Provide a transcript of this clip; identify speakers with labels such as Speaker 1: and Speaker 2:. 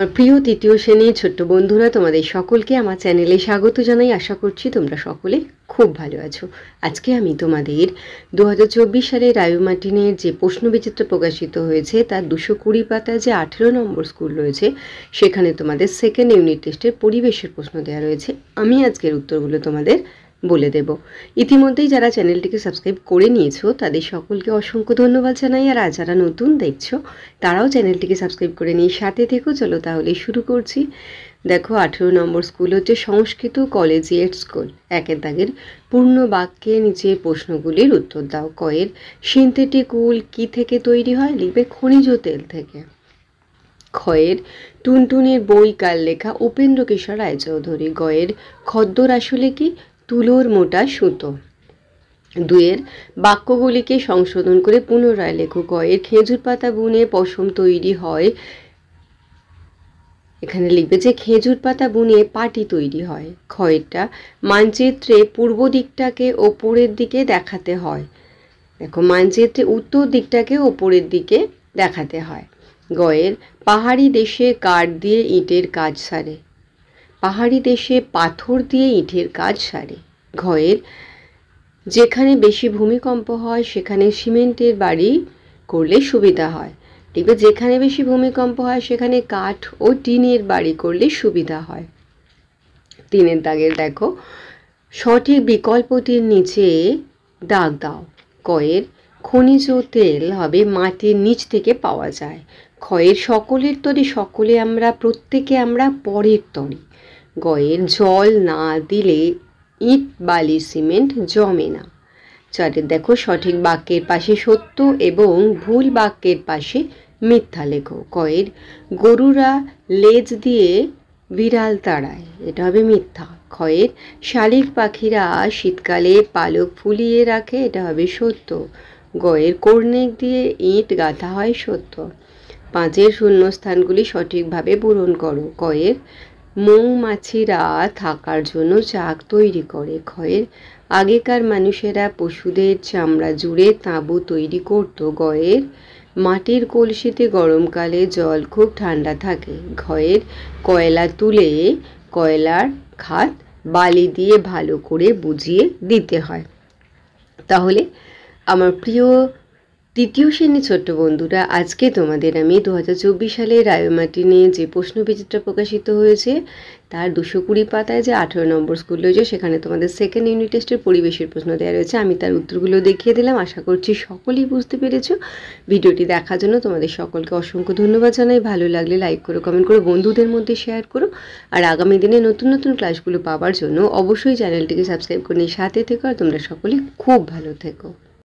Speaker 1: আমার প্রিয় তৃতীয় শ্রেণীর ছোট্ট বন্ধুরা, তোমাদের সকলকে আমার চ্যানেলে স্বাগত জানাই। আশা করছি তোমরা সকলে খুব ভালো আছো। আজকে আমি তোমাদের 2024 সালে রায়ু মার্টিনের যে প্রশ্নবিচিত্র প্রকাশিত হয়েছে তার 220 পাতায় যে 18 নম্বর স্কুল রয়েছে সেখানে তোমাদের সেকেন্ড ইউনিট টেস্টের পরিবেশের প্রশ্ন দেওয়া রয়েছে। আমি আজকের উত্তরগুলো তোমাদের বলে দেব। ইতিমধ্যেই যারা চ্যানেলটিকে সাবস্ক্রাইব করে নিয়েছো তাদের সকলকে অসংখ্য ধন্যবাদ জানাই, আর যারা নতুন দেখছো তারাও চ্যানেলটিকে সাবস্ক্রাইব করে নিয়ে সাথে থেকো। চলো তাহলে শুরু করছি। দেখো, 18 নম্বর স্কুল হচ্ছে সংস্কৃত কলেজিয়েট স্কুল। একের দাগের পূর্ণ বাক্যে নিচে প্রশ্নগুলির উত্তর দাও। কয়ের সিনথেটিক উল কি থেকে তৈরি হয়? লিখবে খনিজ তেল থেকে। ক্ষয়ের টুনটুনির বই কার লেখা? উপেন্দ্র কিশোর রায়চৌধুরী। গয়ের খদ্দর আসলে কি? তুলোর মোটা সুতো। দুয়ের বাক্যগুলিকে সংশোধন করে পুনরায় লেখো। গয়ের খেজুর পাতা বুনে পশম তৈরি হয়। এখানে লিখবে যে খেজুর পাতা বুনে পাটি তৈরি হয়। ক্ষয়েরটা মানচিত্রে পূর্ব দিকটাকে ওপরের দিকে দেখাতে হয়। দেখো, মানচিত্রে উত্তর দিকটাকে ওপরের দিকে দেখাতে হয়। গয়ের পাহাড়ি দেশে কাঠ দিয়ে ইটের কাজ সারে। পাহাড়ি দেশে পাথর দিয়ে ইটের কাজ সারে। ঘয়ের যেখানে বেশি ভূমিকম্প হয় সেখানে সিমেন্টের বাড়ি করলে সুবিধা হয়। দেখবে যেখানে বেশি ভূমিকম্প হয় সেখানে কাঠ ও টিনের বাড়ি করলে সুবিধা হয়। তিনের দাগের দেখো, সঠিক বিকল্পটির নিচে দাগ দাও। কয়ের খনিজ তেল হবে মাটির নিচ থেকে পাওয়া যায়। ক্ষয়ের সকলের তরি সকলে আমরা, প্রত্যেকে আমরা পরের তরি। গয়ের জল না দিলে ইট বালি সিমেন্ট জমে না। চারের দেখো, সঠিক বাক্যের পাশে সত্য এবং ভুল বাক্যের পাশে মিথ্যা লেখো। কয়ের গরুরা লেজ দিয়ে বিড়াল তাড়ায়, এটা হবে মিথ্যা। ক্ষয়ের শালিক পাখিরা শীতকালে পালক ফুলিয়ে রাখে, এটা হবে সত্য। গয়ের কর্নেক দিয়ে ইট গাঁথা হয়, সত্য। পাঁচের শূন্যস্থানগুলি সঠিকভাবে পূরণ করো। কয়ের মৌমাছিরা থাকার জন্য চাক তৈরি করে। ক্ষয়ের আগেকার মানুষেরা পশুদের চামড়া জুড়ে তাঁবু তৈরি করত। গয়ের মাটির কলসিতে গরমকালে জল খুব ঠান্ডা থাকে। ঘয়ের কয়লা তুলে কয়লার খাত বালি দিয়ে ভালো করে বুঝিয়ে দিতে হয়। তাহলে আমার প্রিয় তৃতীয় শ্রেণীর ছোট্ট বন্ধুরা, আজকে তোমাদের আমি 2024 সালে রায়ু মার্টিনে যে প্রশ্নবিচিত্র প্রকাশিত হয়েছে তার 220 পাতায় যে 18 নম্বর স্কুল রয়েছে সেখানে তোমাদের সেকেন্ড ইউনিট টেস্টের পরিবেশের প্রশ্ন দেওয়া রয়েছে। আমি তার উত্তরগুলো দেখিয়ে দিলাম। আশা করছি সকলেই বুঝতে পেরেছো। ভিডিওটি দেখার জন্য তোমাদের সকলকে অসংখ্য ধন্যবাদ জানাই। ভালো লাগলে লাইক করো, কমেন্ট করো, বন্ধুদের মধ্যে শেয়ার করো। আর আগামী দিনে নতুন নতুন ক্লাসগুলো পাওয়ার জন্য অবশ্যই চ্যানেলটিকে সাবস্ক্রাইব করে নিয়ে সাথে থেকো। আর তোমরা সকলে খুব ভালো থেকো।